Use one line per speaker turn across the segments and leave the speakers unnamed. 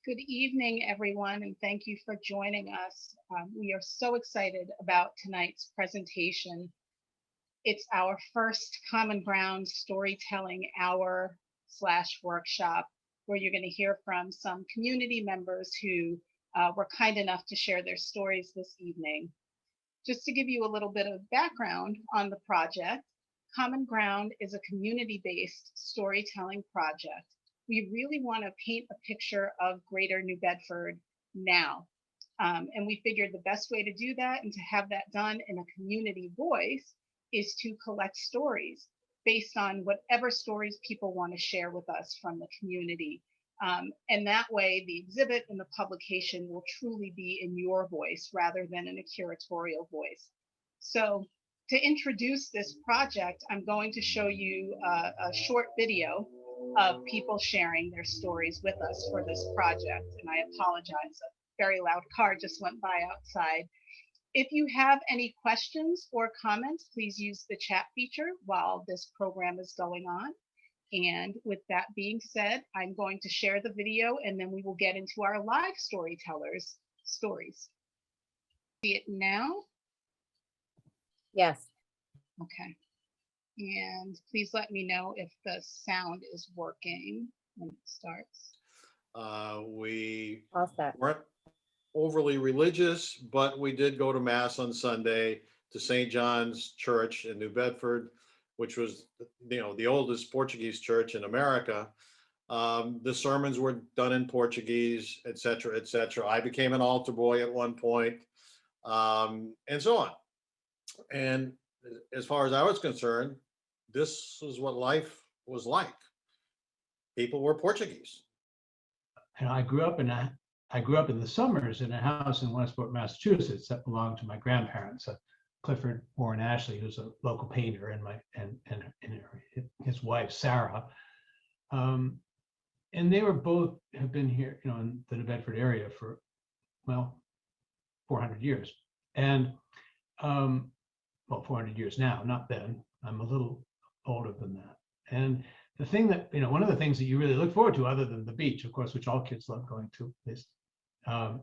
Good evening, everyone, and thank you for joining us. We are so excited about tonight's presentation. It's our first Common Ground Storytelling Hour / workshop, where you're going to hear from some community members who were kind enough to share their stories this evening. Just to give you a little bit of background on the project, Common Ground is a community-based storytelling project. We really want to paint a picture of Greater New Bedford now. And we figured the best way to do that and to have that done in a community voice is to collect stories based on whatever stories people want to share with us from the community. And that way the exhibit and the publication will truly be in your voice rather than in a curatorial voice. So to introduce this project, I'm going to show you a short video of people sharing their stories with us for this project. And I apologize, a very loud car just went by outside. If you have any questions or comments, please use the chat feature while this program is going on. And with that being said, I'm going to share the video and then we will get into our live storytellers' stories. See it now?
Yes.
Okay. And please let me know if the sound is working when it starts.
We
All set.
weren't overly religious, but we did go to Mass on Sunday to St. John's Church in New Bedford, which was, the oldest Portuguese church in America. The sermons were done in Portuguese, et cetera, et cetera. I became an altar boy at one point, and so on. And as far as I was concerned, this is what life was like. People were Portuguese.
And I grew up in the summers in a house in Westport, Massachusetts that belonged to my grandparents, Clifford Warren Ashley, who's a local painter, and his wife Sarah. And they were both have been here, in the New Bedford area for 400 years, and 400 years now, not then. I'm a little older than that. And the thing that, one of the things that you really look forward to, other than the beach, of course, which all kids love going to, is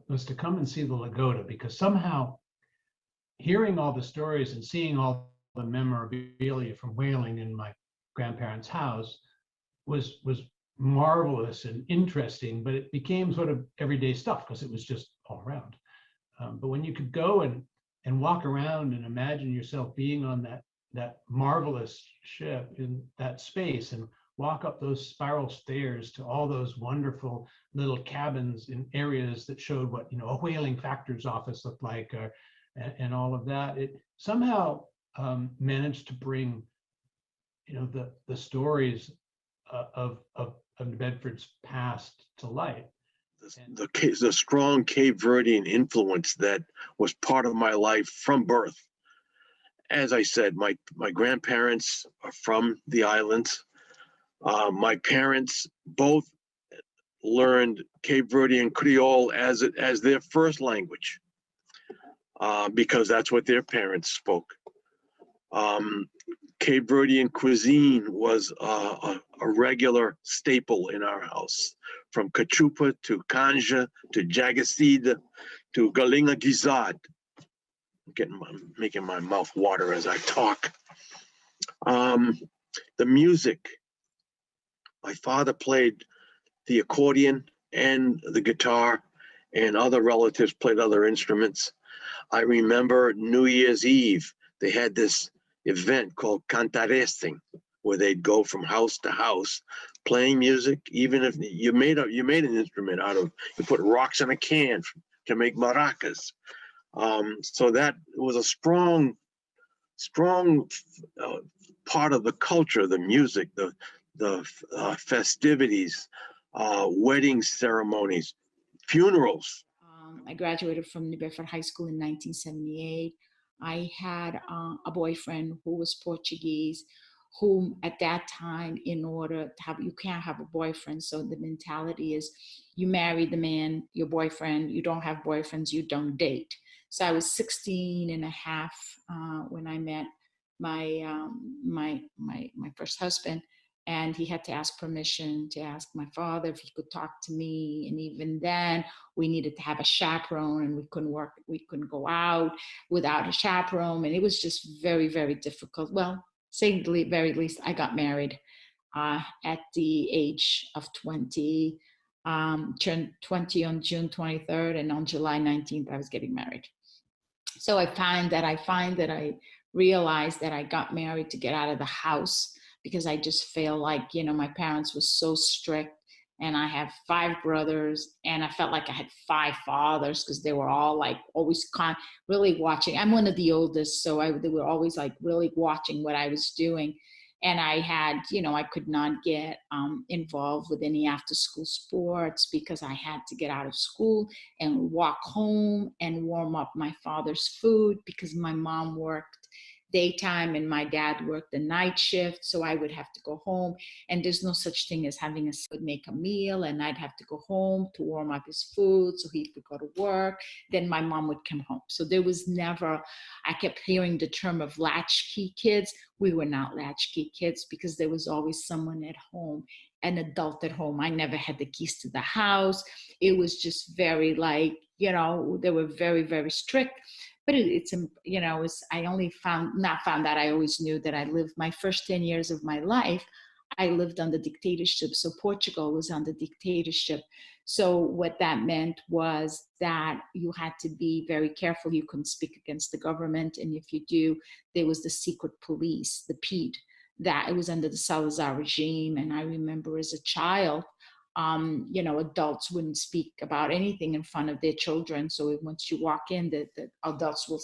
was to come and see the Lagoda, because somehow hearing all the stories and seeing all the memorabilia from whaling in my grandparents' house was marvelous and interesting, but it became sort of everyday stuff because it was just all around. But when you could go and walk around and imagine yourself being on that marvelous ship in that space and walk up those spiral stairs to all those wonderful little cabins in areas that showed what a whaling factor's office looked like, and all of that, it somehow managed to bring the stories of New Bedford's past to light.
The strong Cape Verdean influence that was part of my life from birth. As I said, my grandparents are from the islands. My parents both learned Cape Verdean Creole as their first language, because that's what their parents spoke. Cape Verdean cuisine was a regular staple in our house, from cachupa to canja to jagasida to galinha guisado. Making my mouth water as I talk. The music. My father played the accordion and the guitar, and other relatives played other instruments. I remember New Year's Eve, they had this event called Cantaresting, where they'd go from house to house playing music. Even if you made an instrument out of, you put rocks in a can to make maracas. So that was a strong part of the culture, the music, the festivities, wedding ceremonies, funerals.
I graduated from New Bedford High School in 1978. I had a boyfriend who was Portuguese, whom at that time, in order to have, you can't have a boyfriend. So the mentality is you marry the man, your boyfriend, you don't have boyfriends, you don't date. So I was 16 and a half when I met my first husband. And he had to ask permission to ask my father if he could talk to me. And even then, we needed to have a chaperone, and we couldn't go out without a chaperone. And it was just very, very difficult. Well, saying the very least, I got married at the age of 20, turned 20 on June 23rd, and on July 19th, I was getting married. So I find that I realized that I got married to get out of the house, because I just feel like, my parents were so strict, and I have 5 brothers, and I felt like I had 5 fathers, because they were all like always really watching. I'm one of the oldest, so they were always like really watching what I was doing. And I had, I could not get involved with any after school sports, because I had to get out of school and walk home and warm up my father's food, because my mom worked daytime and my dad worked the night shift. So I would have to go home, and there's no such thing as having would make a meal, and I'd have to go home to warm up his food so he could go to work. Then my mom would come home. So there was never, I kept hearing the term of latchkey kids. We were not latchkey kids, because there was always someone at home, an adult at home. I never had the keys to the house. It was just very like, they were very, very strict. But I only found out, I always knew that I lived my first 10 years of my life, I lived under dictatorship. So Portugal was under dictatorship. So what that meant was that you had to be very careful. You couldn't speak against the government. And if you do, there was the secret police, the P'd, that it was under the Salazar regime. And I remember as a child, adults wouldn't speak about anything in front of their children. So once you walk in, the adults would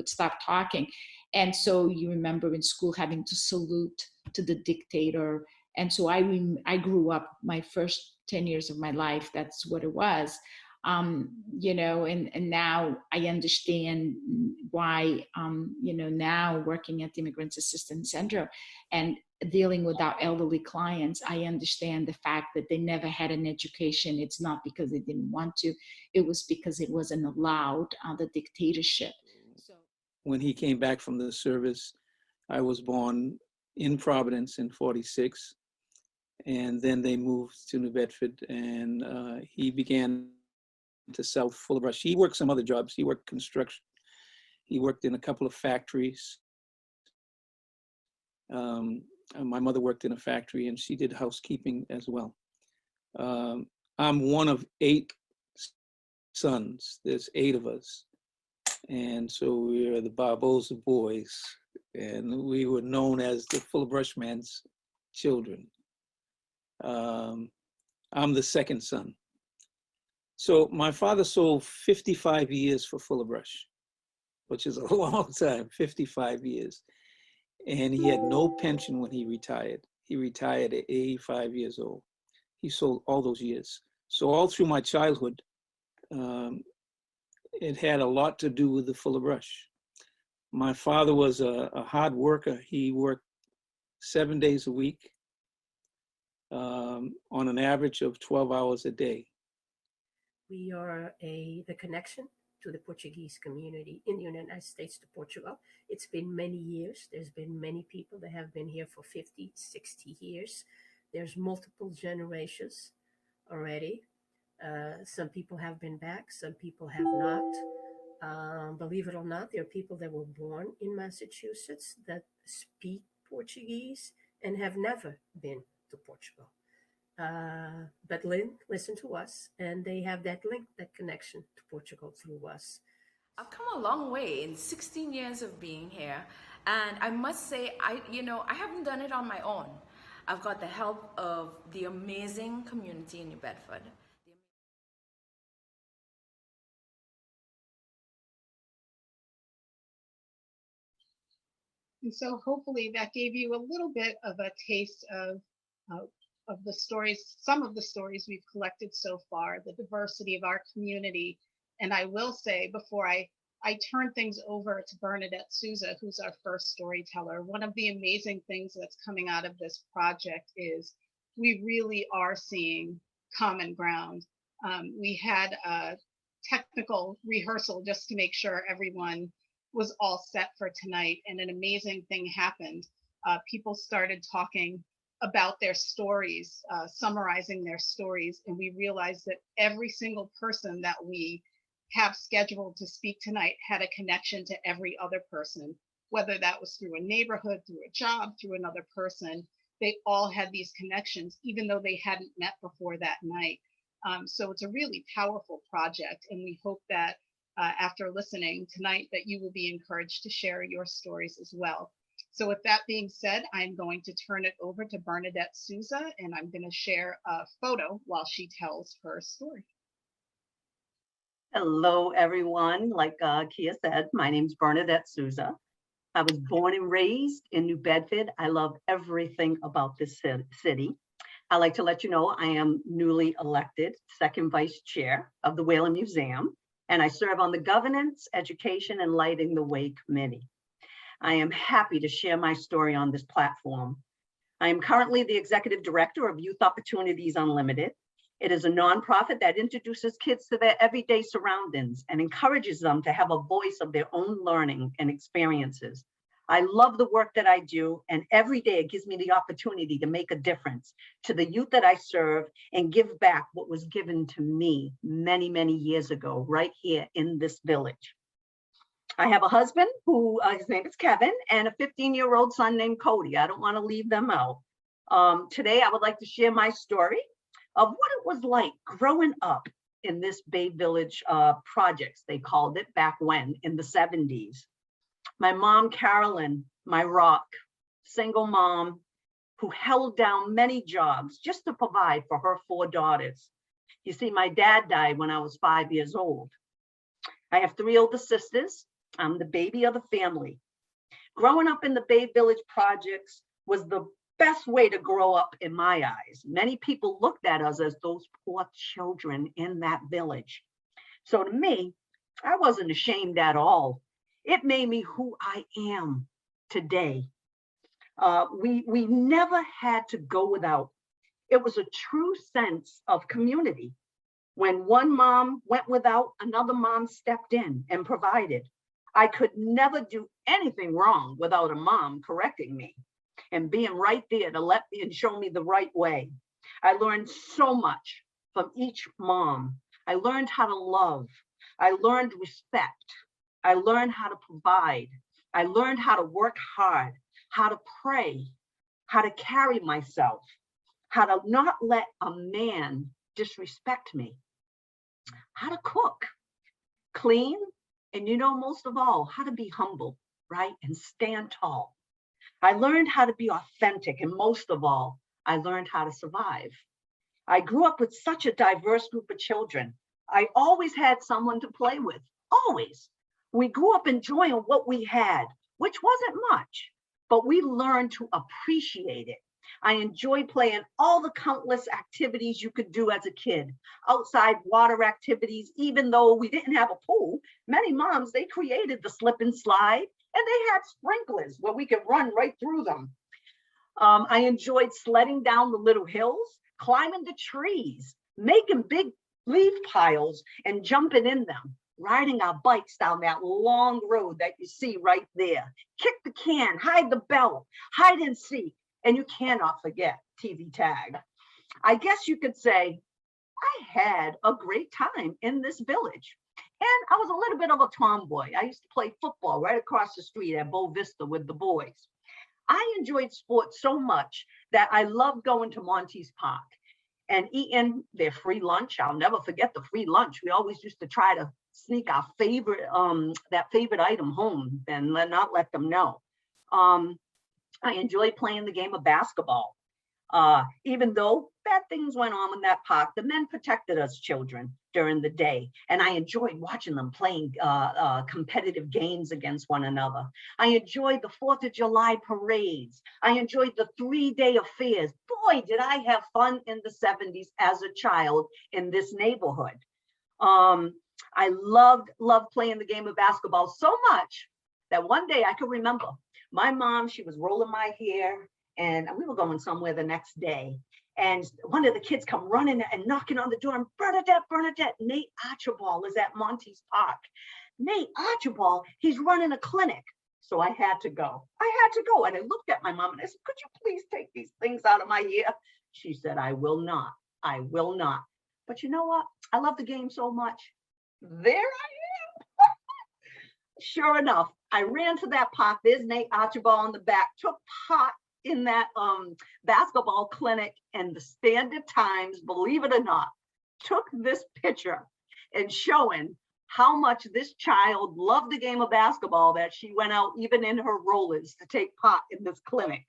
stop talking. And so you remember in school having to salute to the dictator. And so I grew up my first 10 years of my life. That's what it was. And now I understand why, now working at the Immigrants Assistance Center and dealing with our elderly clients, I understand the fact that they never had an education. It's not because they didn't want to, it was because it wasn't allowed under dictatorship. So
when he came back from the service, I was born in Providence in 46. And then they moved to New Bedford, and he began to sell full of brush. He worked some other jobs. He worked construction. He worked in a couple of factories. My mother worked in a factory, and she did housekeeping as well. I'm one of 8 sons. There's 8 of us. And so we are the Barbosa boys, and we were known as the Full of Brush Man's children. I'm the second son. So my father sold 55 years for Full of Brush, which is a long time, 55 years. And he had no pension when he retired. He retired at 85 years old. He sold all those years. So all through my childhood, it had a lot to do with the Full of Brush. My father was a hard worker. He worked 7 days a week on an average of 12 hours a day.
We are the connection to the Portuguese community in the United States to Portugal. It's been many years. There's been many people that have been here for 50, 60 years. There's multiple generations already. Some people have been back, some people have not. Believe it or not, there are people that were born in Massachusetts that speak Portuguese and have never been to Portugal. But listen to us, and they have that link, that connection to Portugal through us.
I've come a long way in 16 years of being here, and I must say, I haven't done it on my own. I've got the help of the amazing community in New Bedford.
And so hopefully that gave you a little bit of a taste of the stories, some of the stories we've collected so far, the diversity of our community. And I will say, before I turn things over to Bernadette Souza, who's our first storyteller, one of the amazing things that's coming out of this project is we really are seeing common ground. We had a technical rehearsal just to make sure everyone was all set for tonight, and an amazing thing happened. People started talking about their stories, summarizing their stories. And we realized that every single person that we have scheduled to speak tonight had a connection to every other person, whether that was through a neighborhood, through a job, through another person. They all had these connections, even though they hadn't met before that night. So it's a really powerful project. And we hope that after listening tonight, that you will be encouraged to share your stories as well. So with that being said, I'm going to turn it over to Bernadette Souza, and I'm going to share a photo while she tells her story.
Hello, everyone. Like Akeia said, my name's Bernadette Souza. I was born and raised in New Bedford. I love everything about this city. I'd like to let you know I am newly elected second vice chair of the Whalen Museum, and I serve on the Governance, Education, and Lighting the Way Committee. I am happy to share my story on this platform. I am currently the executive director of Youth Opportunities Unlimited. It is a nonprofit that introduces kids to their everyday surroundings and encourages them to have a voice of their own learning and experiences. I love the work that I do, and every day it gives me the opportunity to make a difference to the youth that I serve and give back what was given to me many, many years ago, right here in this village. I have a husband who, his name is Kevin, and a 15-year-old son named Cody. I don't want to leave them out. Today, I would like to share my story of what it was like growing up in this Bay Village projects, they called it back when, in the 70s. My mom, Carolyn, my rock, single mom, who held down many jobs just to provide for her 4 daughters. You see, my dad died when I was 5 years old. I have 3 older sisters. I'm the baby of the family. Growing up in the Bay Village projects was the best way to grow up in my eyes. Many people looked at us as those poor children in that village. So to me, I wasn't ashamed at all. It made me who I am today. We never had to go without. It was a true sense of community. When one mom went without, another mom stepped in and provided. I could never do anything wrong without a mom correcting me and being right there to let me and show me the right way. I learned so much from each mom. I learned how to love. I learned respect. I learned how to provide. I learned how to work hard, how to pray, how to carry myself, how to not let a man disrespect me, how to cook, clean, and most of all, how to be humble, right? And stand tall. I learned how to be authentic, and most of all, I learned how to survive. I grew up with such a diverse group of children. I always had someone to play with, always. We grew up enjoying what we had, which wasn't much, but we learned to appreciate it. I enjoyed playing all the countless activities you could do as a kid, outside water activities, even though we didn't have a pool. Many moms, they created the slip and slide, and they had sprinklers where we could run right through them. I enjoyed sledding down the little hills, climbing the trees, making big leaf piles and jumping in them, riding our bikes down that long road that you see right there. Kick the can, hide the bell, hide and seek. And you cannot forget TV tag. I guess you could say I had a great time in this village. And I was a little bit of a tomboy. I used to play football right across the street at Bow Vista with the boys. I enjoyed sports so much that I loved going to Monty's Park and eating their free lunch. I'll never forget the free lunch. We always used to try to sneak our favorite, that favorite item home and not let them know. I enjoyed playing the game of basketball. Even though bad things went on in that park, the men protected us children during the day. And I enjoyed watching them playing competitive games against one another. I enjoyed the 4th of July parades. I enjoyed the 3-day affairs. Boy, did I have fun in the 70s as a child in this neighborhood. I loved playing the game of basketball so much that one day I could remember my mom, she was rolling my hair and we were going somewhere the next day. And one of the kids come running and knocking on the door, and Bernadette, Nate Archibald is at Monty's Park. Nate Archibald, he's running a clinic. So I had to go. And I looked at my mom and I said, could you please take these things out of my ear? She said, I will not. I will not. But you know what? I love the game so much. There I am. Sure enough, I ran to that park. There's Nate Archibald in the back, took part in that basketball clinic, and the Standard Times, believe it or not, took this picture and showing how much this child loved the game of basketball that she went out even in her rollers to take part in this clinic.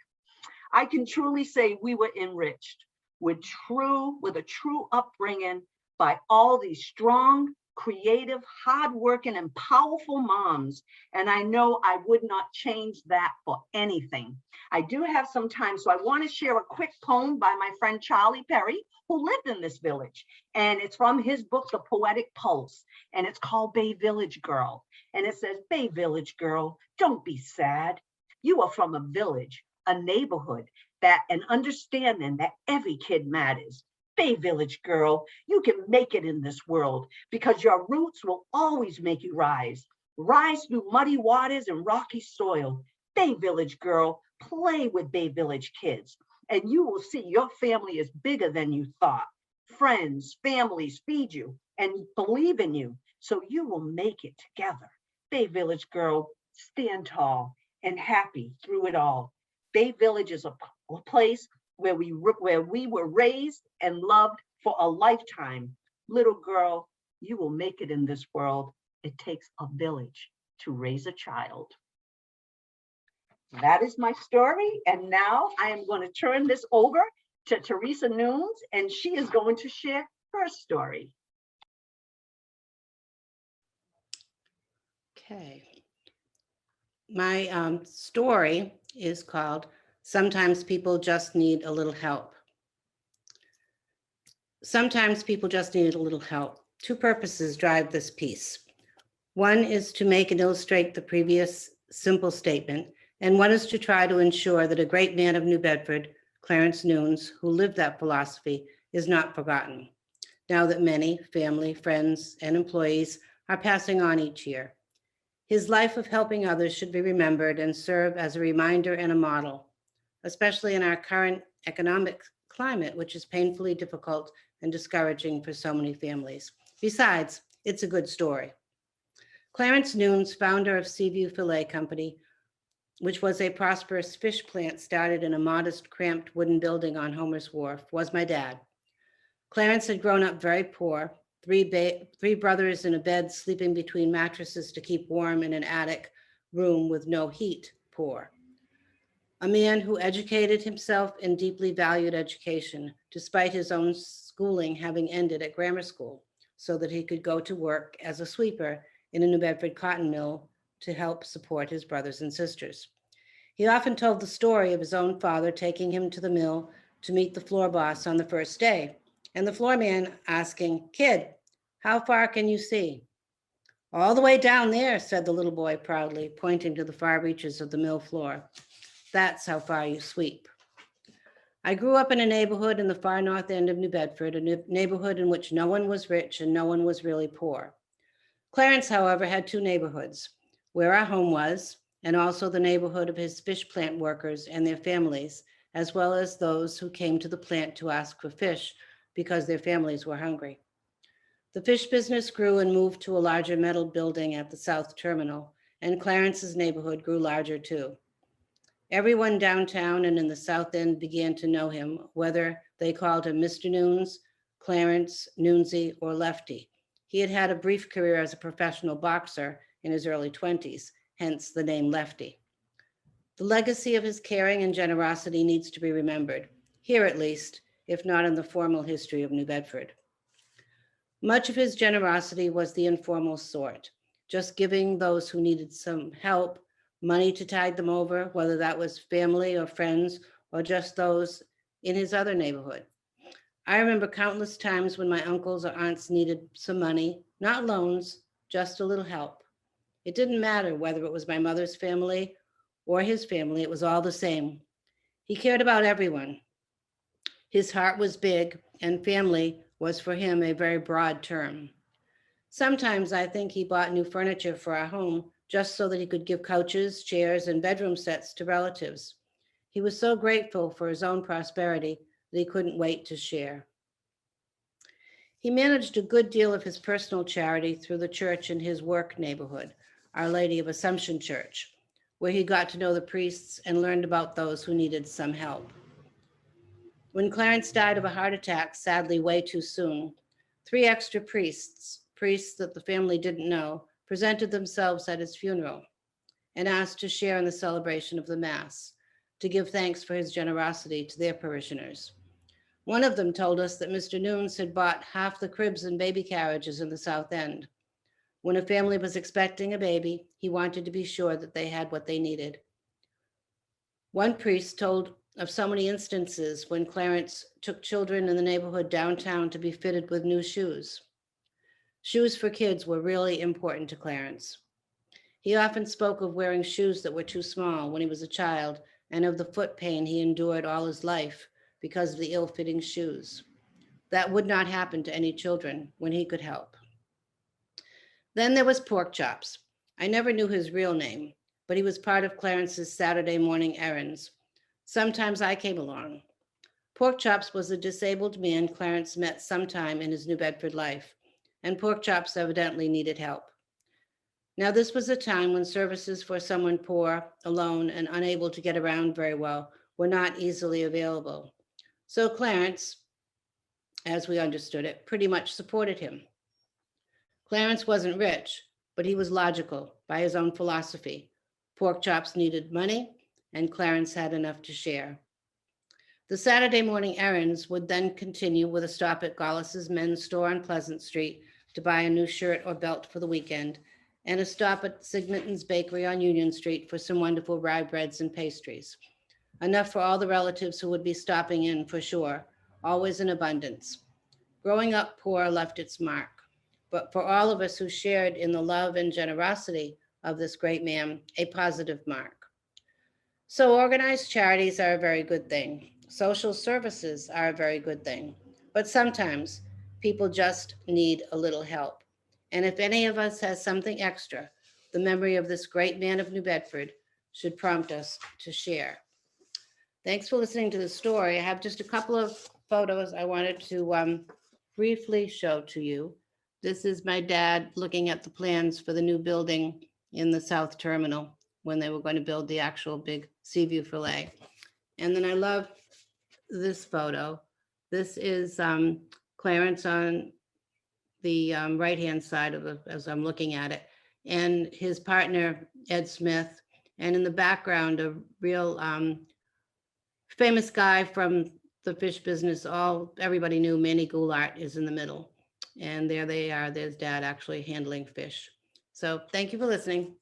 I can truly say we were enriched with a true upbringing by all these strong, creative, hardworking, and powerful moms. And I know I would not change that for anything. I do have some time, so I want to share a quick poem by my friend Charlie Perry, who lived in this village. And it's from his book, The Poetic Pulse, and it's called Bay Village Girl. And it says, Bay Village Girl, don't be sad. You are from a village, a neighborhood, that an understanding that every kid matters. Bay Village Girl, you can make it in this world because your roots will always make you rise through muddy waters and rocky soil. Bay Village Girl, play with Bay Village kids, and you will see your family is bigger than you thought. Friends, families feed you and believe in you, so you will make it together. Bay Village Girl, stand tall and happy through it all. Bay Village is a place where we were raised and loved for a lifetime. Little girl, you will make it in this world. It takes a village to raise a child. That is my story. And now I am going to turn this over to Teresa Nunes, and she is going to share her story.
Okay. My story is called Sometimes People Just Need a Little Help. Sometimes people just need a little help. Two purposes drive this piece. One is to make and illustrate the previous simple statement, and one is to try to ensure that a great man of New Bedford, Clarence Nunes, who lived that philosophy, is not forgotten, now that many family, friends, and employees are passing on each year. His life of helping others should be remembered and serve as a reminder and a model, especially in our current economic climate, which is painfully difficult and discouraging for so many families. Besides, it's a good story. Clarence Nunes, founder of Seaview Fillet Company, which was a prosperous fish plant started in a modest, cramped wooden building on Homer's Wharf, was my dad. Clarence had grown up very poor, three brothers in a bed sleeping between mattresses to keep warm in an attic room with no heat, poor. A man who educated himself and deeply valued education, despite his own schooling having ended at grammar school, so that he could go to work as a sweeper in a New Bedford cotton mill to help support his brothers and sisters. He often told the story of his own father taking him to the mill to meet the floor boss on the first day, and the floor man asking, "Kid, how far can you see?" "All the way down there," said the little boy proudly, pointing to the far reaches of the mill floor. "That's how far you sweep." I grew up in a neighborhood in the far north end of New Bedford, a neighborhood in which no one was rich and no one was really poor. Clarence, however, had two neighborhoods, where our home was, and also the neighborhood of his fish plant workers and their families, as well as those who came to the plant to ask for fish because their families were hungry. The fish business grew and moved to a larger metal building at the south terminal, and Clarence's neighborhood grew larger too. Everyone downtown and in the South End began to know him, whether they called him Mr. Nunes, Clarence, Nunesy, or Lefty. He had had a brief career as a professional boxer in his early 20s, hence the name Lefty. The legacy of his caring and generosity needs to be remembered, here at least, if not in the formal history of New Bedford. Much of his generosity was the informal sort, just giving those who needed some help money to tide them over, whether that was family or friends or just those in his other neighborhood. I remember countless times when my uncles or aunts needed some money, not loans, just a little help. It didn't matter whether it was my mother's family or his family, it was all the same. He cared about everyone. His heart was big, and family was for him a very broad term. Sometimes I think he bought new furniture for our home just so that he could give couches, chairs, and bedroom sets to relatives. He was so grateful for his own prosperity that he couldn't wait to share. He managed a good deal of his personal charity through the church in his work neighborhood, Our Lady of Assumption Church, where he got to know the priests and learned about those who needed some help. When Clarence died of a heart attack, sadly way too soon, 3 extra priests that the family didn't know, presented themselves at his funeral and asked to share in the celebration of the Mass, to give thanks for his generosity to their parishioners. One of them told us that Mr. Nunes had bought half the cribs and baby carriages in the South End. When a family was expecting a baby, he wanted to be sure that they had what they needed. One priest told of so many instances when Clarence took children in the neighborhood downtown to be fitted with new shoes. Shoes for kids were really important to Clarence. He often spoke of wearing shoes that were too small when he was a child and of the foot pain he endured all his life because of the ill-fitting shoes. That would not happen to any children when he could help. Then there was Pork Chops. I never knew his real name, but he was part of Clarence's Saturday morning errands. Sometimes I came along. Pork Chops was a disabled man Clarence met sometime in his New Bedford life, and Pork Chops evidently needed help. Now, this was a time when services for someone poor, alone, and unable to get around very well were not easily available. So Clarence, as we understood it, pretty much supported him. Clarence wasn't rich, but he was logical by his own philosophy. Pork Chops needed money, and Clarence had enough to share. The Saturday morning errands would then continue with a stop at Gollis's men's store on Pleasant Street to buy a new shirt or belt for the weekend, and a stop at Sigminton's Bakery on Union Street for some wonderful rye breads and pastries. Enough for all the relatives who would be stopping in for sure, always in abundance. Growing up poor left its mark, but for all of us who shared in the love and generosity of this great man, a positive mark. So organized charities are a very good thing. Social services are a very good thing, but sometimes people just need a little help. And if any of us has something extra, the memory of this great man of New Bedford should prompt us to share. Thanks for listening to the story. I have just a couple of photos I wanted to briefly show to you. This is my dad looking at the plans for the new building in the South Terminal when they were going to build the actual big Seaview Filet. And then I love this photo. This is Clarence on the right-hand side of as I'm looking at it, and his partner, Ed Smith. And in the background, a real famous guy from the fish business, everybody knew Manny Goulart is in the middle. And there they are, there's Dad actually handling fish. So thank you for listening.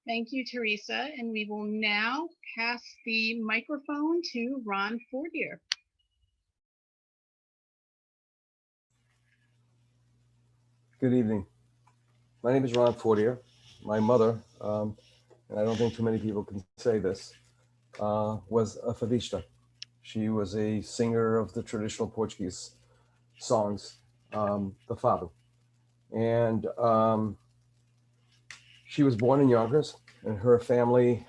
Thank you, Teresa. And we will now pass the microphone to Ron Fortier.
Good evening. My name is Ron Fortier. My mother, and I don't think too many people can say this, was a fadista. She was a singer of the traditional Portuguese songs, the fado. And she was born in Yonkers, and her family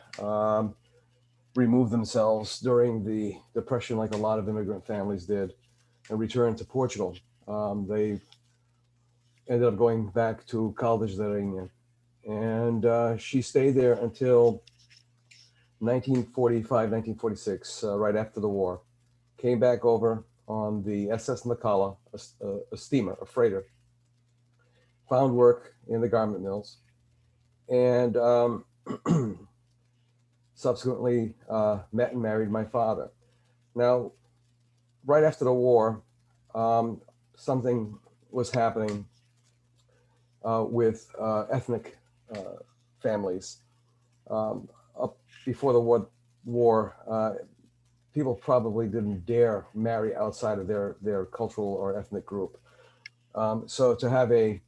removed themselves during the Depression, like a lot of immigrant families did, and returned to Portugal. They ended up going back to Caldas da Rainha. And she stayed there until 1945, 1946, right after the war. Came back over on the SS Nacala, a steamer, a freighter. Found work in the garment mills, and subsequently met and married my father. Now, right after the war, something was happening with ethnic families. Up before the war, people probably didn't dare marry outside of their cultural or ethnic group. So to have a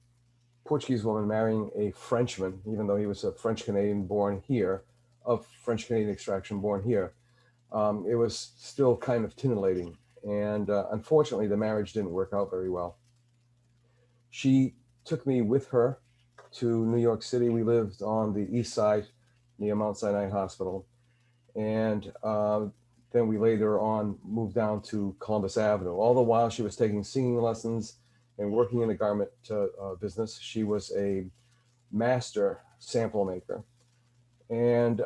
Portuguese woman marrying a Frenchman, even though he was a French Canadian born here, of French Canadian extraction born here, it was still kind of titillating. And unfortunately, the marriage didn't work out very well. She took me with her to New York City. We lived on the east side near Mount Sinai Hospital. And then we later on moved down to Columbus Avenue. All the while she was taking singing lessons and working in the garment business. She was a master sample maker. And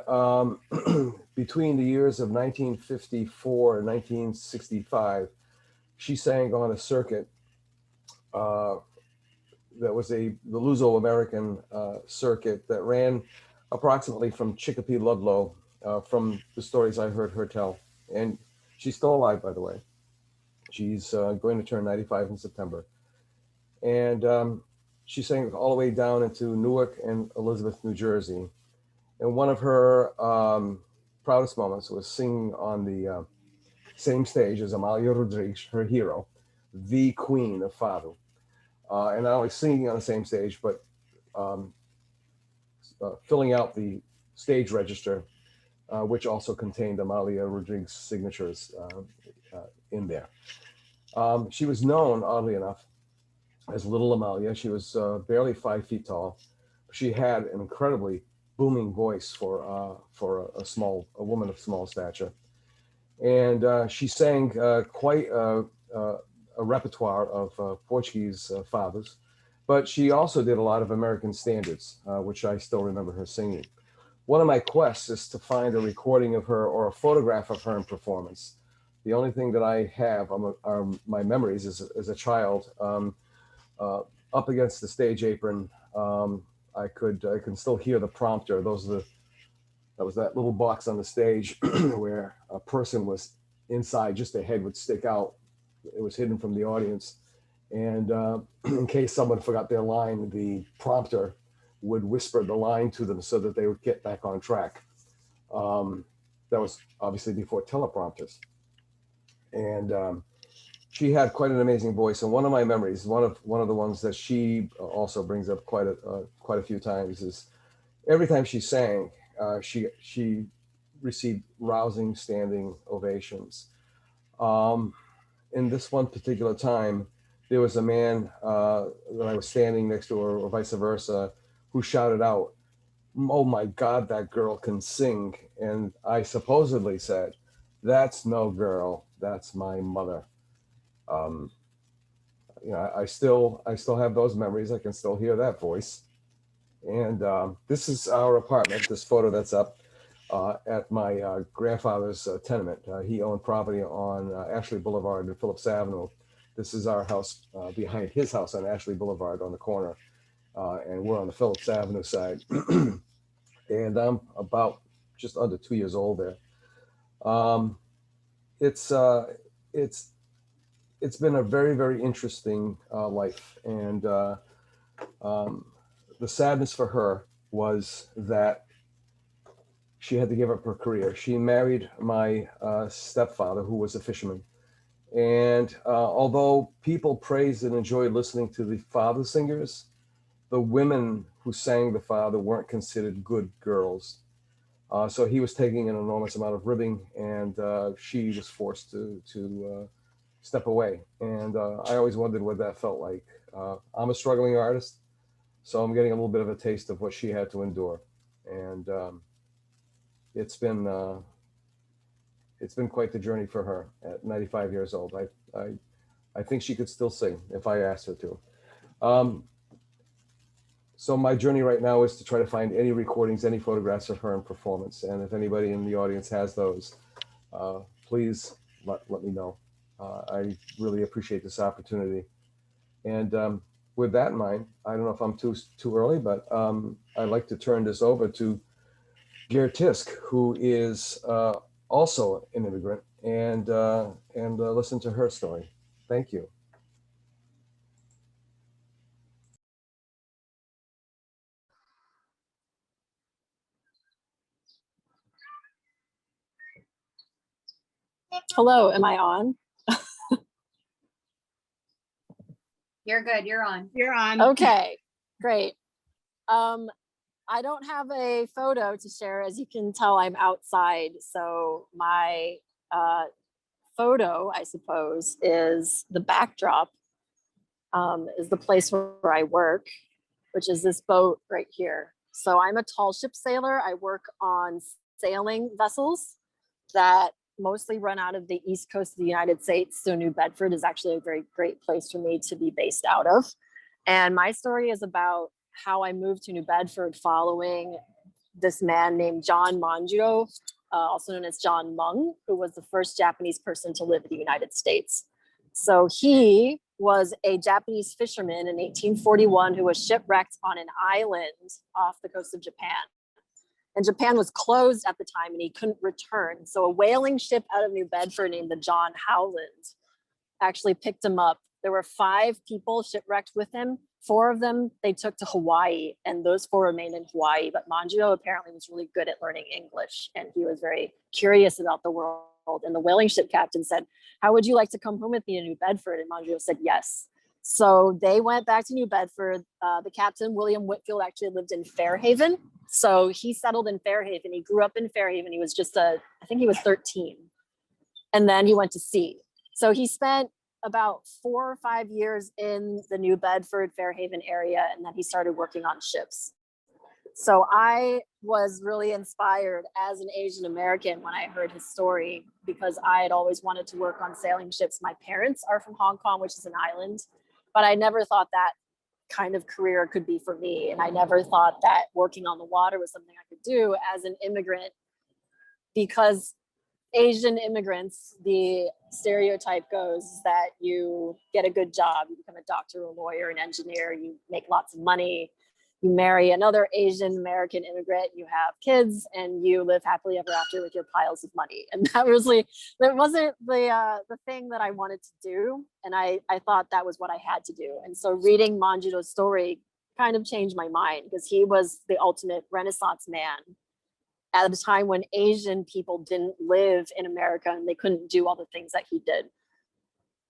between the years of 1954 and 1965, she sang on a circuit that was the Luso-American circuit that ran approximately from Chicopee, Ludlow, from the stories I heard her tell. And she's still alive, by the way. She's going to turn 95 in September. And she sang all the way down into Newark and Elizabeth, New Jersey. And one of her proudest moments was singing on the same stage as Amalia Rodriguez, her hero, the Queen of Fado. And not only singing on the same stage, but filling out the stage register, which also contained Amalia Rodriguez's signatures in there. She was known, oddly enough, as Little Amalia. She was barely 5 feet tall. She had an incredibly booming voice for a woman of small stature, and she sang quite a repertoire of Portuguese fathers, but she also did a lot of American standards, which I still remember her singing. One of my quests is to find a recording of her or a photograph of her in performance. The only thing that I have are my memories as a child. Up against the stage apron, I can still hear the prompter. That was that little box on the stage where a person was inside, just their head would stick out. It was hidden from the audience. And in case someone forgot their line, the prompter would whisper the line to them so that they would get back on track. That was obviously before teleprompters. And she had quite an amazing voice. And one of my memories, one of the ones that she also brings up quite a few times, is every time she sang, she received rousing standing ovations. In this one particular time, there was a man that I was standing next to, or vice versa, who shouted out, "Oh my God, that girl can sing." And I supposedly said, "That's no girl, that's my mother." I still have those memories. I can still hear that voice. And this is our apartment, this photo that's up at my grandfather's tenement. He owned property on Ashley Boulevard and Phillips Avenue. This is our house behind his house on Ashley Boulevard on the corner. And we're on the Phillips Avenue side. And I'm about just under 2 years old there. It's been a very, very interesting life. And the sadness for her was that she had to give up her career. She married my stepfather, who was a fisherman. And although people praised and enjoyed listening to the father singers, the women who sang the father weren't considered good girls. So he was taking an enormous amount of ribbing, and she was forced to step away. And I always wondered what that felt like. I'm a struggling artist, so I'm getting a little bit of a taste of what she had to endure. And it's been quite the journey for her at 95 years old. I think she could still sing if I asked her to. So my journey right now is to try to find any recordings, any photographs of her in performance. And if anybody in the audience has those, please let me know. I really appreciate this opportunity. And with that in mind, I don't know if I'm too early, but I'd like to turn this over to Gare Tisk, who is also an immigrant, and listen to her story. Thank you.
Hello, am I on?
You're good. You're on.
You're on.
Okay, great. I I don't have a photo to share. As you can tell, I'm outside. So my photo, I suppose, is the backdrop, is the place where I work, which is this boat right here. So I'm a tall ship sailor. I work on sailing vessels that mostly run out of the East Coast of the United States. So New Bedford is actually a very great place for me to be based out of. And my story is about how I moved to New Bedford following this man named John Manjiro, also known as John Mung, who was the first Japanese person to live in the United States. So he was a Japanese fisherman in 1841 who was shipwrecked on an island off the coast of Japan. And Japan was closed at the time and he couldn't return. So a whaling ship out of New Bedford named the John Howland actually picked him up. There were 5 people shipwrecked with him. 4 of them they took to Hawaii, and those 4 remained in Hawaii. But Manjiro apparently was really good at learning English, and he was very curious about the world. And the whaling ship captain said, "How would you like to come home with me in New Bedford?" And Manjiro said yes. So they went back to New Bedford. The captain, William Whitfield, actually lived in Fairhaven. So he settled in Fairhaven. He grew up in Fairhaven. He was just I think he was 13. And then he went to sea. So he spent about 4 or 5 years in the New Bedford, Fairhaven area, and then he started working on ships. So I was really inspired as an Asian American when I heard his story, because I had always wanted to work on sailing ships. My parents are from Hong Kong, which is an island, but I never thought that kind of career could be for me. And I never thought that working on the water was something I could do as an immigrant, because Asian immigrants, the stereotype goes that you get a good job, you become a doctor, a lawyer, an engineer, you make lots of money, you marry another Asian American immigrant, you have kids, and you live happily ever after with your piles of money. And that wasn't the thing that I wanted to do. And I thought that was what I had to do. And so reading Manjiro's story kind of changed my mind, because he was the ultimate Renaissance man at a time when Asian people didn't live in America and they couldn't do all the things that he did.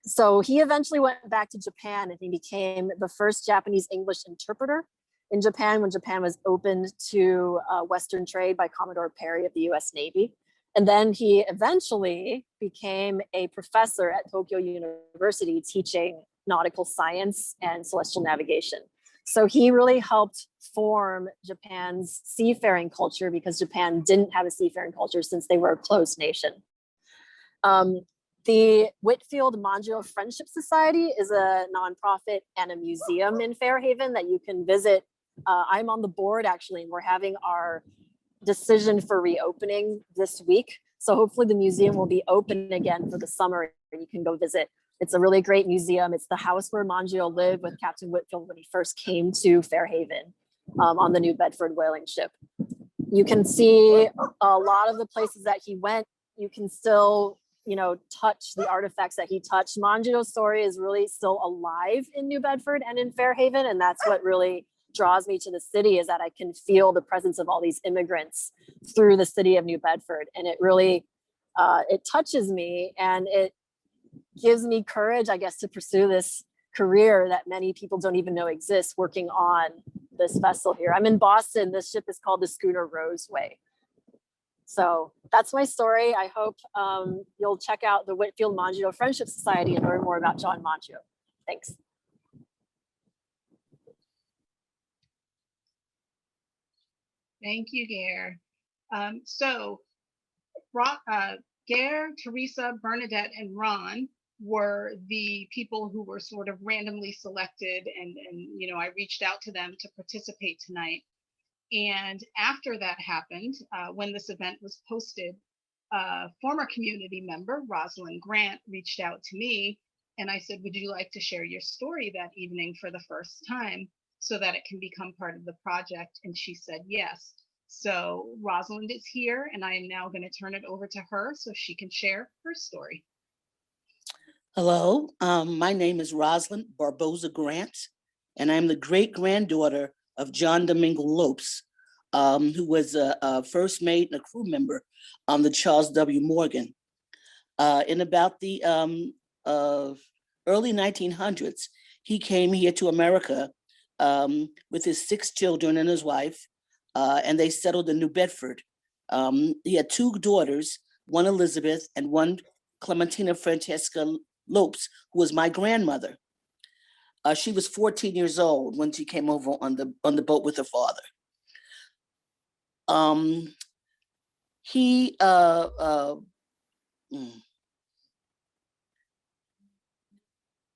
So he eventually went back to Japan and he became the first Japanese English interpreter in Japan when Japan was opened to Western trade by Commodore Perry of the US Navy. And then he eventually became a professor at Tokyo University teaching nautical science and celestial navigation. So he really helped form Japan's seafaring culture, because Japan didn't have a seafaring culture since they were a closed nation. The Whitfield Manjiro Friendship Society is a nonprofit and a museum in Fairhaven that you can visit. I'm on the board actually, and we're having our decision for reopening this week. So hopefully the museum will be open again for the summer and you can go visit. It's a really great museum. It's the house where Manjiro lived with Captain Whitfield when he first came to Fairhaven on the New Bedford whaling ship. You can see a lot of the places that he went. You can still, touch the artifacts that he touched. Manjiro's story is really still alive in New Bedford and in Fairhaven. And that's what really draws me to the city, is that I can feel the presence of all these immigrants through the city of New Bedford. And it really, it touches me, and it gives me courage, I guess, to pursue this career that many people don't even know exists, working on this vessel here. I'm in Boston. This ship is called the Schooner Roseway. So that's my story. I hope you'll check out the Whitfield Manjiro Friendship Society and learn more about John Manjiro. Thanks.
Thank you, Gare. Gare, Teresa, Bernadette, and Ron were the people who were sort of randomly selected, and I reached out to them to participate tonight. And after that happened, when this event was posted, a former community member, Rosalind Grant, reached out to me, and I said, would you like to share your story that evening for the first time so that it can become part of the project? And she said yes. So Rosalind is here, and I am now going to turn it over to her so she can share her story.
Hello, my name is Rosalind Barboza Grant, and I'm the great-granddaughter of John Domingo Lopes, who was a first mate and a crew member on the Charles W. Morgan. In about the early 1900s, he came here to America with his 6 children and his wife and they settled in New Bedford. He had two daughters, one Elizabeth and one Clementina Francesca Lopes, who was my grandmother. She was 14 years old when she came over on the boat with her father. He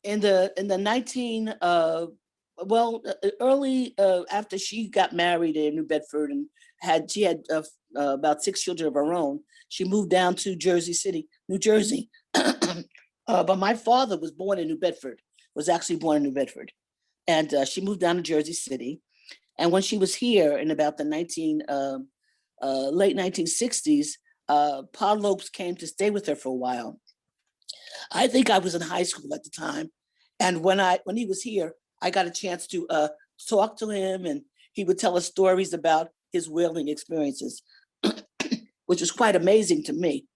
in the 19 early after she got married in New Bedford and she had about 6 children of her own, she moved down to Jersey City, New Jersey. But my father was born in New Bedford, was actually born in New Bedford, and she moved down to Jersey City. And when she was here in about the late 1960s, Pa Lopes came to stay with her for a while. I think I was in high school at the time. And when he was here, I got a chance to talk to him, and he would tell us stories about his whaling experiences, which was quite amazing to me.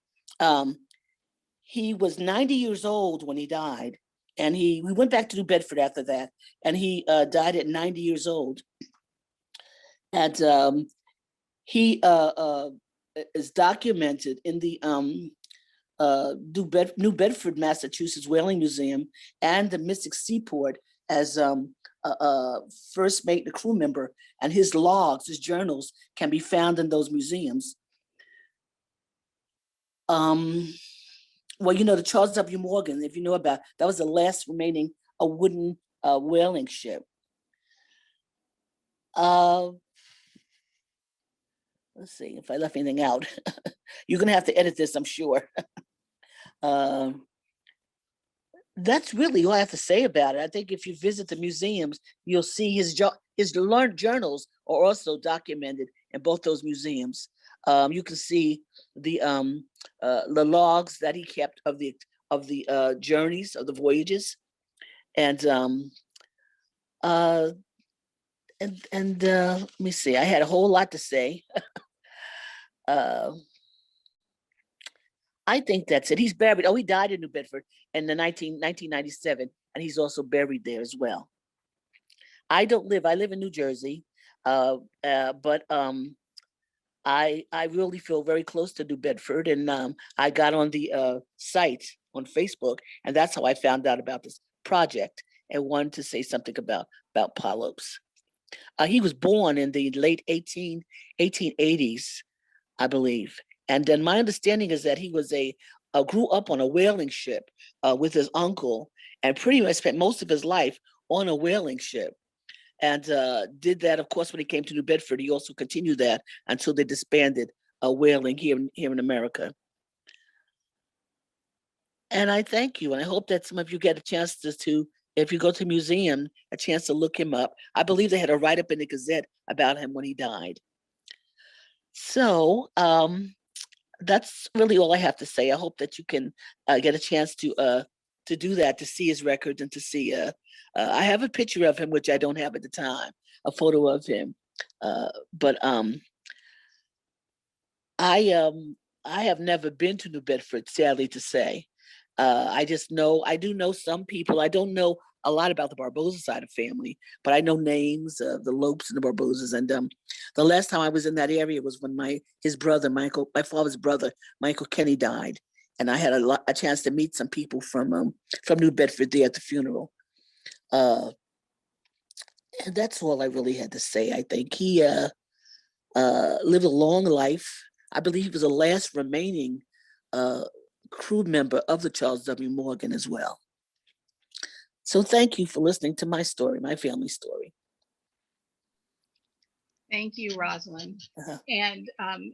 He was 90 years old when he died, and we went back to New Bedford after that, and he died at 90 years old. And he is documented in the New Bedford, Massachusetts Whaling Museum and the Mystic Seaport as first mate and crew member, and his logs, his journals can be found in those museums. Well, the Charles W. Morgan, if you know about, that was the last remaining wooden whaling ship. Let's see if I left anything out. You're gonna have to edit this, I'm sure. That's really all I have to say about it. I think if you visit the museums, you'll see his learned journals are also documented in both those museums. You can see the logs that he kept of the journeys, of the voyages, and let me see. I had a whole lot to say. I think that's it. He's buried. Oh, he died in New Bedford in the 1997, and he's also buried there as well. I live in New Jersey, but I really feel very close to New Bedford, and I got on the site on Facebook, and that's how I found out about this project and wanted to say something about Pa Lopes. He was born in the late 1880s, I believe. And then my understanding is that he was grew up on a whaling ship with his uncle, and pretty much spent most of his life on a whaling ship. And did that, of course, when he came to New Bedford. He also continued that until they disbanded whaling here in America. And I thank you, and I hope that some of you get a chance to, if you go to a museum, a chance to look him up. I believe they had a write-up in the Gazette about him when he died. So that's really all I have to say. I hope that you can get a chance to do that, to see his records, and to see. I have a picture of him, which I don't have at the time, a photo of him. But I have never been to New Bedford, sadly to say. I do know some people. I don't know a lot about the Barbosa side of family, but I know names of the Lopes and the Barbosas. And the last time I was in that area was when my father's brother, Michael Kenny, died. And I had a chance to meet some people from New Bedford there at the funeral. And that's all I really had to say. I think he lived a long life. I believe he was the last remaining crew member of the Charles W. Morgan as well. So thank you for listening to my story, my family story.
Thank you, Rosalind. And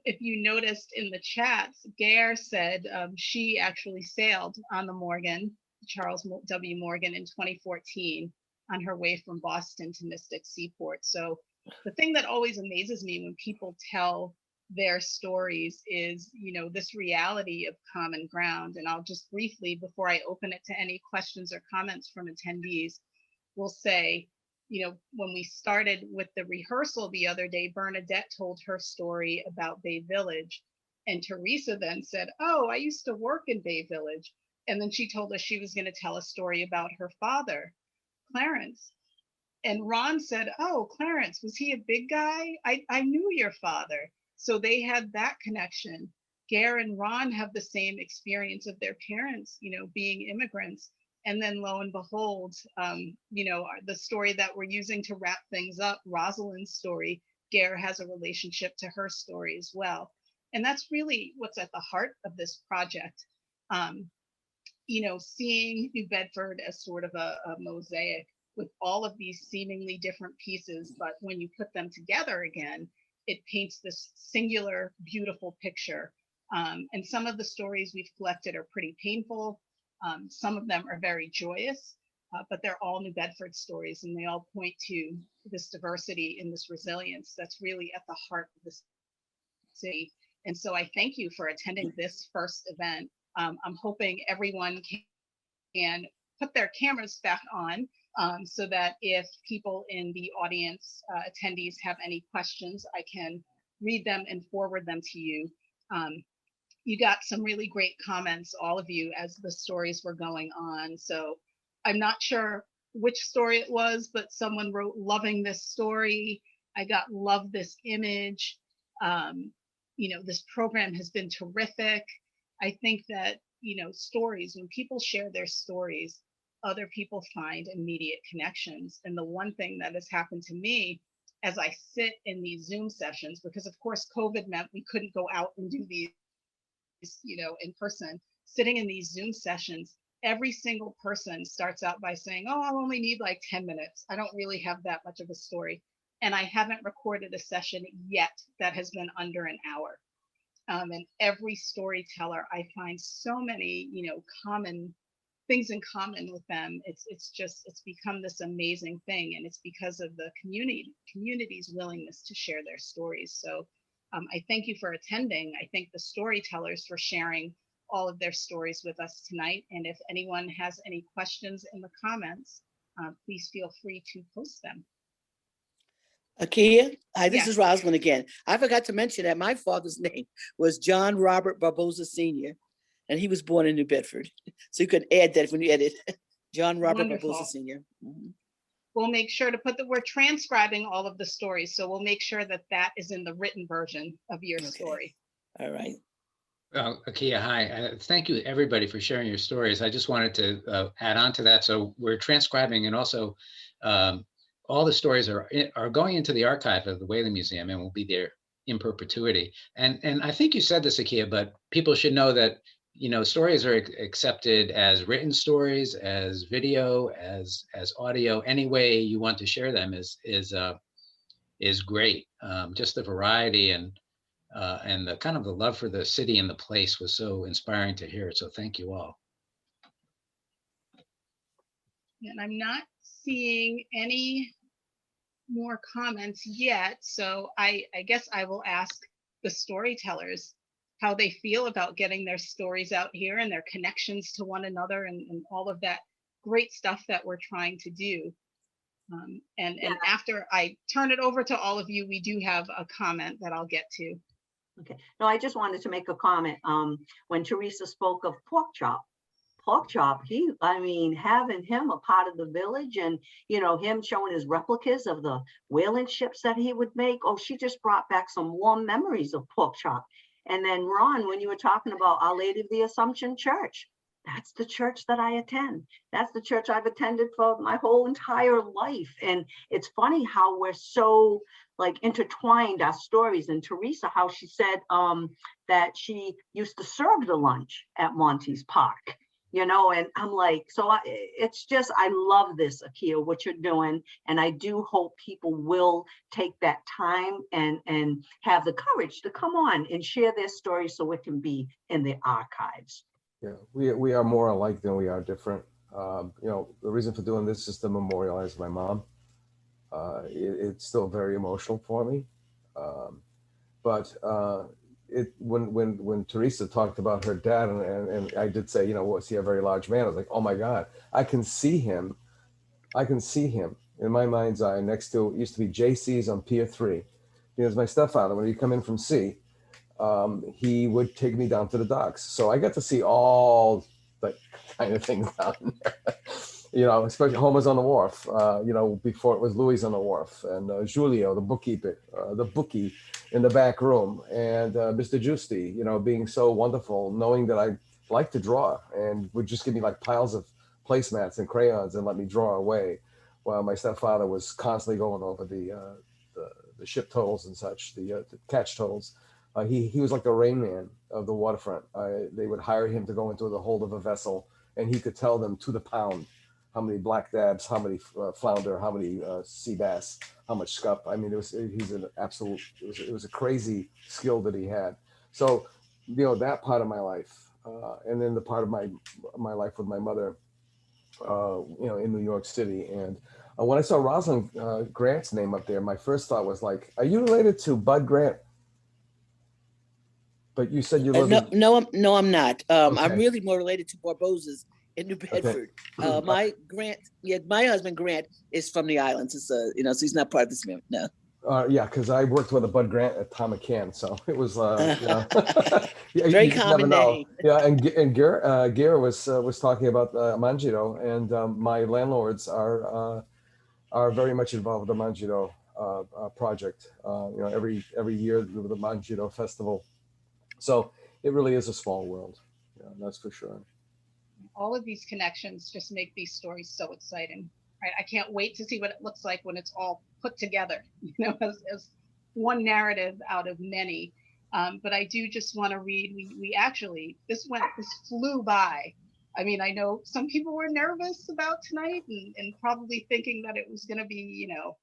if you noticed in the chats, Gare said she actually sailed on the Morgan, Charles W. Morgan, in 2014 on her way from Boston to Mystic Seaport. So the thing that always amazes me when people tell their stories is, this reality of common ground. And I'll just briefly, before I open it to any questions or comments from attendees, will say, when we started with the rehearsal the other day, Bernadette told her story about Bay Village. And Teresa then said, "Oh, I used to work in Bay Village." And then she told us she was going to tell a story about her father, Clarence. And Ron said, "Oh, Clarence, was he a big guy? I knew your father." So they had that connection. Gare and Ron have the same experience of their parents, being immigrants. And then lo and behold, the story that we're using to wrap things up, Rosalind's story, Gare has a relationship to her story as well. And that's really what's at the heart of this project. Seeing New Bedford as sort of a mosaic with all of these seemingly different pieces, but when you put them together again, it paints this singular, beautiful picture. And some of the stories we've collected are pretty painful. Some of them are very joyous, but they're all New Bedford stories, and they all point to this diversity and this resilience that's really at the heart of this city. And so I thank you for attending this first event. I'm hoping everyone can put their cameras back on so that if people in the audience, attendees, have any questions, I can read them and forward them to you. You got some really great comments, all of you, as the stories were going on. So I'm not sure which story it was, but someone wrote, "Loving this story." I got, "Love this image." This program has been terrific. I think that, stories, when people share their stories, other people find immediate connections. And the one thing that has happened to me as I sit in these Zoom sessions, because of course COVID meant we couldn't go out and do these, in person, sitting in these Zoom sessions, every single person starts out by saying, "Oh, I'll only need like 10 minutes. I don't really have that much of a story." And I haven't recorded a session yet that has been under an hour. And every storyteller, I find so many, common things in common with them. It's become this amazing thing. And it's because of the community's willingness to share their stories. So I thank you for attending. I thank the storytellers for sharing all of their stories with us tonight. And if anyone has any questions in the comments, please feel free to post them.
Akeia, hi, this
Yes.
is Rosalind again. I forgot to mention that my father's name was John Robert Barbosa Sr., and he was born in New Bedford. So you could add that when you edit. John Robert
Wonderful.
Barbosa Sr.
We'll make sure to we're transcribing all of the stories, so we'll make sure that that is in the written version of your story.
All right.
Well, Akeia, hi. Thank you, everybody, for sharing your stories. I just wanted to add on to that. So we're transcribing, and also all the stories are going into the archive of the Whaley Museum and will be there in perpetuity. And I think you said this, Akeia, but people should know that stories are accepted as written stories, as video, as audio. Any way you want to share them is great. Just the variety and the kind of the love for the city and the place was so inspiring to hear. So thank you all.
And I'm not seeing any more comments yet. So I guess I will ask the storytellers how they feel about getting their stories out here and their connections to one another and all of that great stuff that we're trying to do. And after I turn it over to all of you, we do have a comment that I'll get to.
Okay. No, I just wanted to make a comment. When Teresa spoke of pork chop, having him a part of the village and, him showing his replicas of the whaling ships that he would make. Oh, she just brought back some warm memories of pork chop. And then Ron, when you were talking about Our Lady of the Assumption Church, that's the church that I attend. That's the church I've attended for my whole entire life. And it's funny how we're so intertwined, our stories. And Teresa, how she said that she used to serve the lunch at Monty's Park, and I'm like, so it's just, I love this, Akeia, what you're doing. And I do hope people will take that time and have the courage to come on and share their stories so it can be in the archives.
Yeah, we are more alike than we are different. The reason for doing this is to memorialize my mom. It's still very emotional for me. When Teresa talked about her dad, and I did say, was he a very large man? I was like, oh my God, I can see him in my mind's eye next to, it used to be JC's on Pier 3. He was my stepfather. When he'd come in from sea, he would take me down to the docks. So I got to see all the kind of things down there. You know, especially Homer's on the Wharf, you know, before it was Louis on the Wharf, and Julio, the bookkeeper, the bookie in the back room, and Mr. Giusti, you know, being so wonderful, knowing that I like to draw and would just give me like piles of placemats and crayons and let me draw away, while my stepfather was constantly going over the ship totals and such, the catch totals. He was like the Rain Man of the waterfront. They would hire him to go into the hold of a vessel, and he could tell them to the pound how many black dabs, how many flounder, how many sea bass, how much scup. I mean, he's an absolute, it was a crazy skill that he had. So, you know, that part of my life, and then the part of my life with my mother, you know, in New York City. And when I saw Rosalind Grant's name up there, my first thought was like, are you related to Bud Grant? But you said you live
No,
in...
no, I'm not. I'm
Okay.
really more related to Barbosa's in New Bedford. My my husband Grant is from the islands. It's you know, so he's not part of this family. No.
Yeah, because I worked with a Bud Grant at Tom McCann, so it was, you know,
Very
you just never
common
know.
name.
Yeah, and Gera was talking about Mangito, and my landlords are very much involved with the Mangito project. You know, every year with the Mangito Festival. So it really is a small world. Yeah, that's for sure.
All of these connections just make these stories so exciting. Right? I can't wait to see what it looks like when it's all put together, you know, as one narrative out of many. But I do just want to read, we actually, this flew by. I mean, I know some people were nervous about tonight and probably thinking that it was going to be, you know,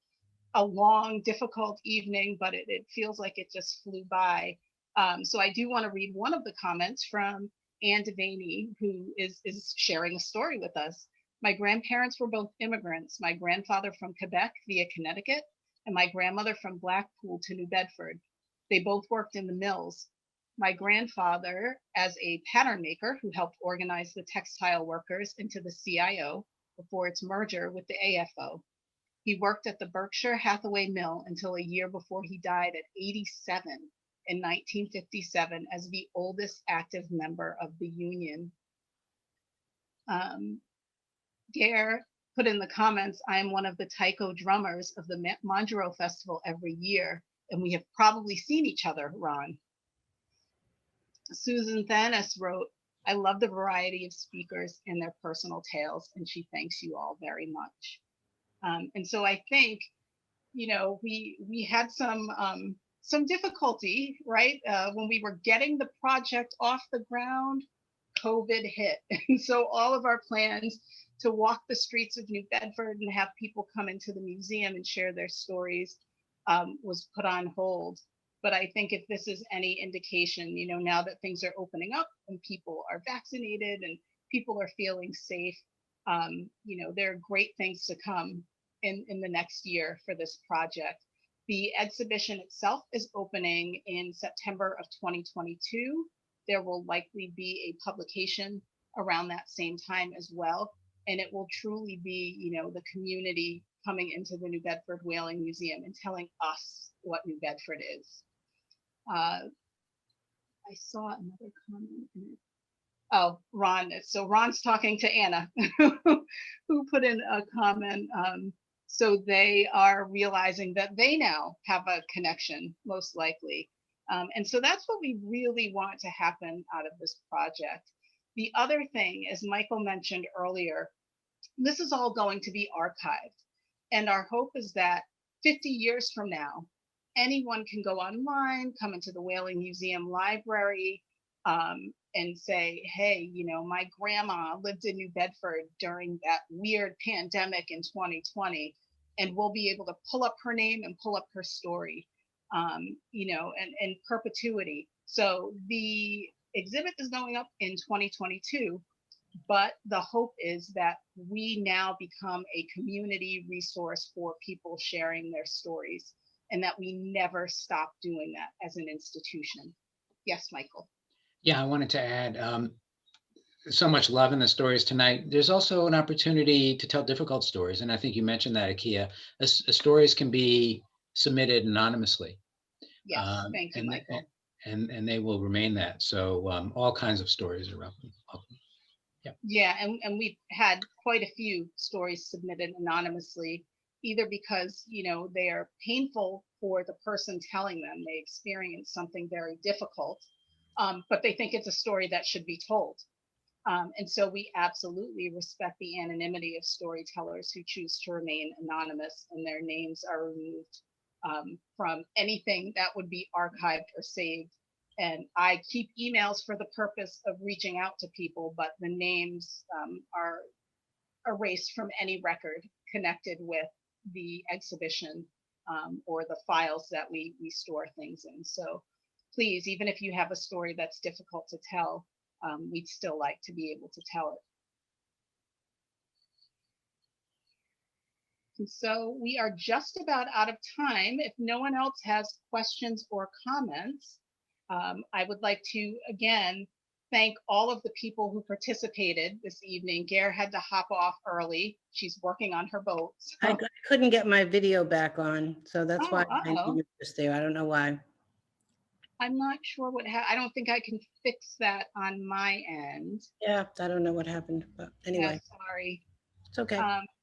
a long, difficult evening, but it feels like it just flew by. So I do want to read one of the comments from Anne Devaney, who is sharing a story with us. My grandparents were both immigrants, my grandfather from Quebec via Connecticut, and my grandmother from Blackpool to New Bedford. They both worked in the mills. My grandfather as a pattern maker who helped organize the textile workers into the CIO before its merger with the AFO. He worked at the Berkshire Hathaway Mill until a year before he died at 87 in 1957 as the oldest active member of the union. Gare put in the comments, I am one of the taiko drummers of the Manjaro Festival every year, and we have probably seen each other, Ron. Susan Thanis wrote, I love the variety of speakers and their personal tales, and she thanks you all very much. And so I think, you know, we had some difficulty, right? When we were getting the project off the ground, COVID hit. And so all of our plans to walk the streets of New Bedford and have people come into the museum and share their stories was put on hold. But I think if this is any indication, you know, now that things are opening up and people are vaccinated and people are feeling safe, you know, there are great things to come in the next year for this project. The exhibition itself is opening in September of 2022. There will likely be a publication around that same time as well. And it will truly be, you know, the community coming into the New Bedford Whaling Museum and telling us what New Bedford is. I saw another comment in it. Oh, Ron. So Ron's talking to Anna, who put in a comment. So they are realizing that they now have a connection, most likely. And so that's what we really want to happen out of this project. The other thing, as Michael mentioned earlier, this is all going to be archived. And our hope is that 50 years from now, anyone can go online, come into the Whaling Museum library, and say, hey, you know, my grandma lived in New Bedford during that weird pandemic in 2020, and we'll be able to pull up her name and pull up her story, you know, and perpetuity. So the exhibit is going up in 2022, but the hope is that we now become a community resource for people sharing their stories, and that we never stop doing that as an institution. Yes, Michael.
Yeah, I wanted to add so much love in the stories tonight. There's also an opportunity to tell difficult stories. And I think you mentioned that, Akeia. Stories can be submitted anonymously.
Yes, thank you, Michael.
And they will remain that. So all kinds of stories are welcome.
Yeah, and we've had quite a few stories submitted anonymously, either because, they are painful for the person telling them. They experience something very difficult, but they think it's a story that should be told. And so we absolutely respect the anonymity of storytellers who choose to remain anonymous and their names are removed from anything that would be archived or saved. And I keep emails for the purpose of reaching out to people, but the names are erased from any record connected with the exhibition or the files that we store things in. So please, even if you have a story that's difficult to tell, we'd still like to be able to tell it. And so we are just about out of time. If no one else has questions or comments, I would like to again thank all of the people who participated this evening. Gare had to hop off early. She's working on her boat. So.
I couldn't get my video back on, so that's why my name is there. I don't know why.
I'm not sure what happened. I don't think I can fix that on my end.
Yeah, I don't know what happened, but anyway.
Yeah, sorry.
It's okay.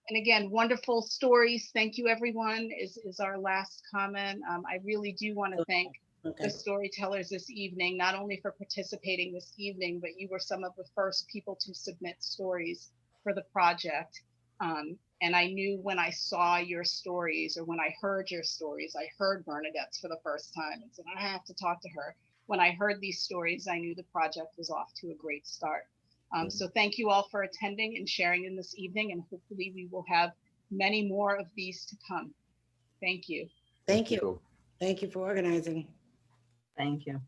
And again, wonderful stories. Thank you, everyone, is our last comment. I really do want to thank the storytellers this evening, not only for participating this evening, but you were some of the first people to submit stories for the project. And I knew when I saw your stories or when I heard your stories, I heard Bernadette's for the first time and said, I have to talk to her. When I heard these stories, I knew the project was off to a great start. So thank you all for attending and sharing in this evening, and hopefully we will have many more of these to come. Thank you.
Thank you. Thank you for organizing.
Thank you.